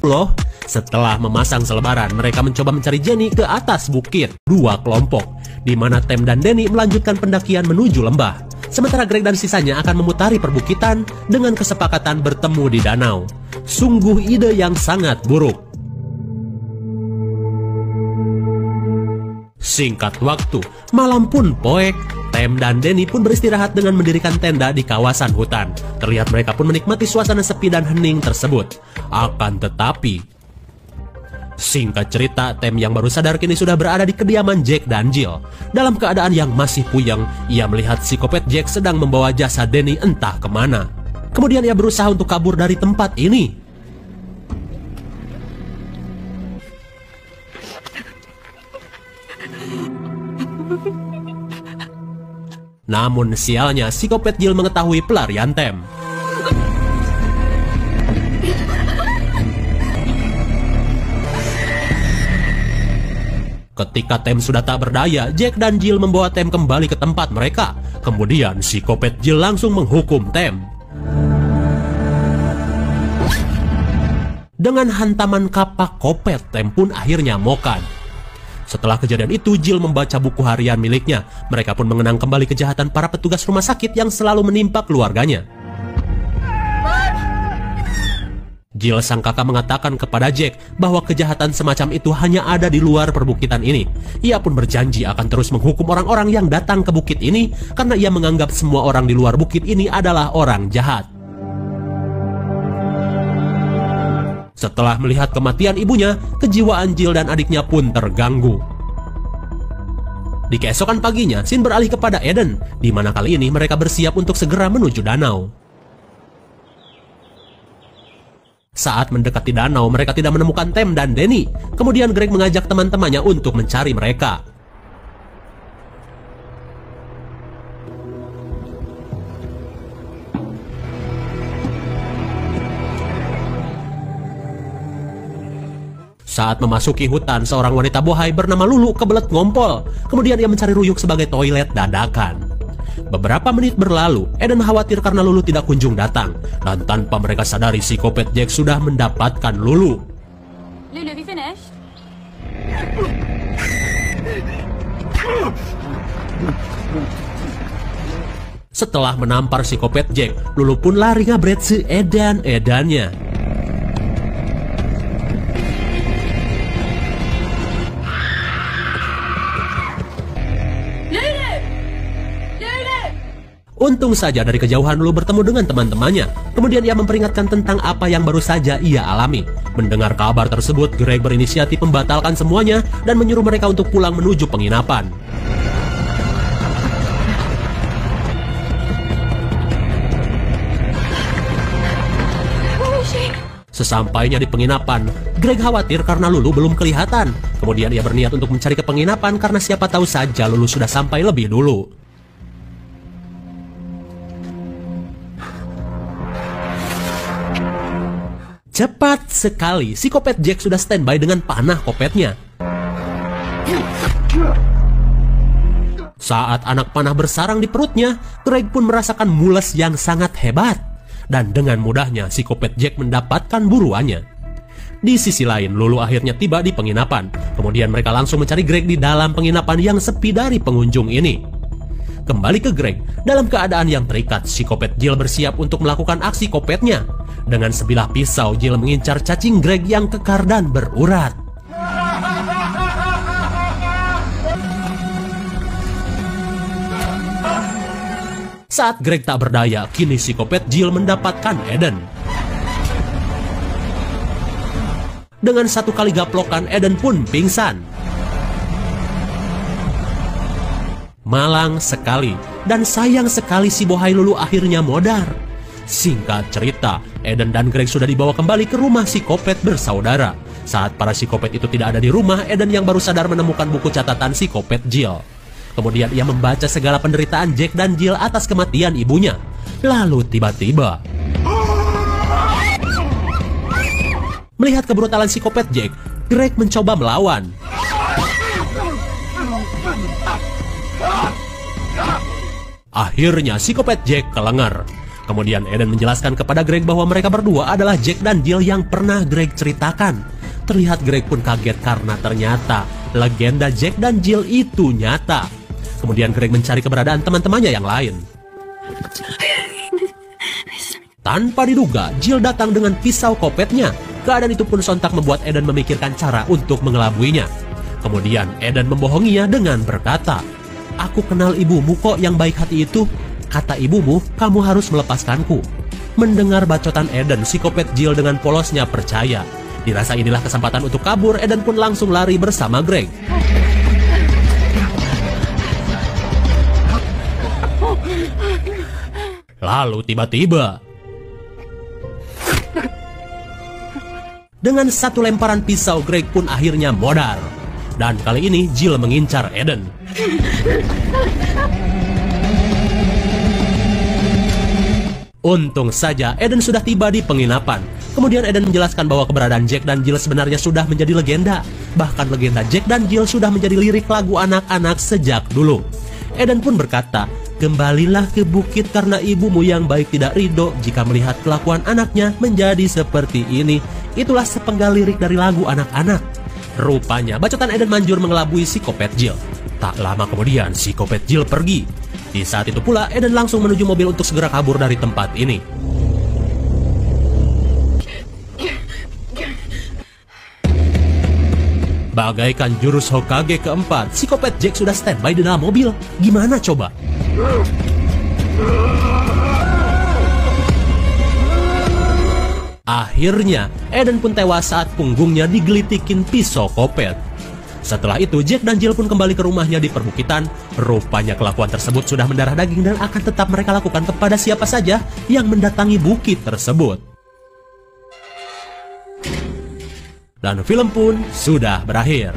loh. Setelah memasang selebaran, mereka mencoba mencari Jenny ke atas bukit. Dua kelompok, di mana Tem dan Danny melanjutkan pendakian menuju lembah. Sementara Greg dan sisanya akan memutari perbukitan dengan kesepakatan bertemu di danau. Sungguh ide yang sangat buruk. Singkat waktu, malam pun poek. Tem dan Danny pun beristirahat dengan mendirikan tenda di kawasan hutan. Terlihat mereka pun menikmati suasana sepi dan hening tersebut. Akan tetapi, singkat cerita, Tem yang baru sadar kini sudah berada di kediaman Jack dan Jill. Dalam keadaan yang masih puyeng, ia melihat psikopat Jack sedang membawa jasad Danny entah kemana. Kemudian ia berusaha untuk kabur dari tempat ini. Namun sialnya, psikopat Jill mengetahui pelarian Tem. Ketika Tem sudah tak berdaya, Jack dan Jill membawa Tem kembali ke tempat mereka. Kemudian psikopat Jill langsung menghukum Tem. Dengan hantaman kapak kopet, Tem pun akhirnya mokan. Setelah kejadian itu, Jill membaca buku harian miliknya. Mereka pun mengenang kembali kejahatan para petugas rumah sakit yang selalu menimpa keluarganya. Jill sang kakak mengatakan kepada Jack bahwa kejahatan semacam itu hanya ada di luar perbukitan ini. Ia pun berjanji akan terus menghukum orang-orang yang datang ke bukit ini karena ia menganggap semua orang di luar bukit ini adalah orang jahat. Setelah melihat kematian ibunya, kejiwaan Jill dan adiknya pun terganggu. Di keesokan paginya, scene beralih kepada Eden, di mana kali ini mereka bersiap untuk segera menuju danau. Saat mendekati danau, mereka tidak menemukan Tem dan Danny. Kemudian Greg mengajak teman-temannya untuk mencari mereka. Saat memasuki hutan, seorang wanita bohai bernama Lulu kebelet ngompol. Kemudian ia mencari ruyuk sebagai toilet dadakan. Beberapa menit berlalu, Eden khawatir karena Lulu tidak kunjung datang. Dan tanpa mereka sadari, psikopat Jack sudah mendapatkan Lulu. Lulu, have you finished? Setelah menampar psikopat Jack, Lulu pun lari ngabret seedan-edannya. Untung saja dari kejauhan Lulu bertemu dengan teman-temannya. Kemudian ia memperingatkan tentang apa yang baru saja ia alami. Mendengar kabar tersebut, Greg berinisiatif membatalkan semuanya dan menyuruh mereka untuk pulang menuju penginapan. Sesampainya di penginapan, Greg khawatir karena Lulu belum kelihatan. Kemudian ia berniat untuk mencari ke penginapan karena siapa tahu saja Lulu sudah sampai lebih dulu. Cepat sekali, psikopat Jack sudah standby dengan panah kopetnya. Saat anak panah bersarang di perutnya, Greg pun merasakan mules yang sangat hebat. Dan dengan mudahnya, psikopat Jack mendapatkan buruannya. Di sisi lain, Lulu akhirnya tiba di penginapan. Kemudian mereka langsung mencari Greg di dalam penginapan yang sepi dari pengunjung ini. Kembali ke Greg, dalam keadaan yang terikat, psikopat Jill bersiap untuk melakukan aksi kopetnya. Dengan sebilah pisau, Jill mengincar cacing Greg yang kekar dan berurat. Saat Greg tak berdaya, kini psikopat Jill mendapatkan Eden. Dengan satu kali gaplokan, Eden pun pingsan. Malang sekali, dan sayang sekali si bohai Lulu akhirnya modar. Singkat cerita, Eden dan Greg sudah dibawa kembali ke rumah psikopat bersaudara. Saat para psikopat itu tidak ada di rumah, Eden yang baru sadar menemukan buku catatan psikopat Jill. Kemudian ia membaca segala penderitaan Jack dan Jill atas kematian ibunya. Lalu tiba-tiba, melihat kebrutalan psikopat Jack, Greg mencoba melawan. Akhirnya psikopat Jack kelengar. Kemudian Eden menjelaskan kepada Greg bahwa mereka berdua adalah Jack dan Jill yang pernah Greg ceritakan. Terlihat Greg pun kaget karena ternyata legenda Jack dan Jill itu nyata. Kemudian Greg mencari keberadaan teman-temannya yang lain. Tanpa diduga, Jill datang dengan pisau kopetnya. Keadaan itu pun sontak membuat Eden memikirkan cara untuk mengelabuinya. Kemudian Eden membohonginya dengan berkata, "Aku kenal ibumu kok yang baik hati itu. Kata ibumu, kamu harus melepaskanku." Mendengar bacotan Eden, si kopet Jill dengan polosnya percaya. Dirasa inilah kesempatan untuk kabur, Eden pun langsung lari bersama Greg. Lalu tiba-tiba, dengan satu lemparan pisau, Greg pun akhirnya modal. Dan kali ini Jill mengincar Eden. Untung saja Eden sudah tiba di penginapan. Kemudian Eden menjelaskan bahwa keberadaan Jack dan Jill sebenarnya sudah menjadi legenda. Bahkan legenda Jack dan Jill sudah menjadi lirik lagu anak-anak sejak dulu. Eden pun berkata, "Kembalilah ke bukit karena ibumu yang baik tidak ridho jika melihat kelakuan anaknya menjadi seperti ini." Itulah sepenggal lirik dari lagu anak-anak. Rupanya bacotan Eden manjur mengelabui si kopet Jill. Tak lama kemudian si kopet Jill pergi. Di saat itu pula Eden langsung menuju mobil untuk segera kabur dari tempat ini. Bagaikan jurus Hokage keempat, si kopet Jack sudah standby di dalam mobil. Gimana coba? Akhirnya, Eden pun tewas saat punggungnya digelitikin pisau kopet. Setelah itu, Jack dan Jill pun kembali ke rumahnya di perbukitan. Rupanya kelakuan tersebut sudah mendarah daging dan akan tetap mereka lakukan kepada siapa saja yang mendatangi bukit tersebut. Dan film pun sudah berakhir.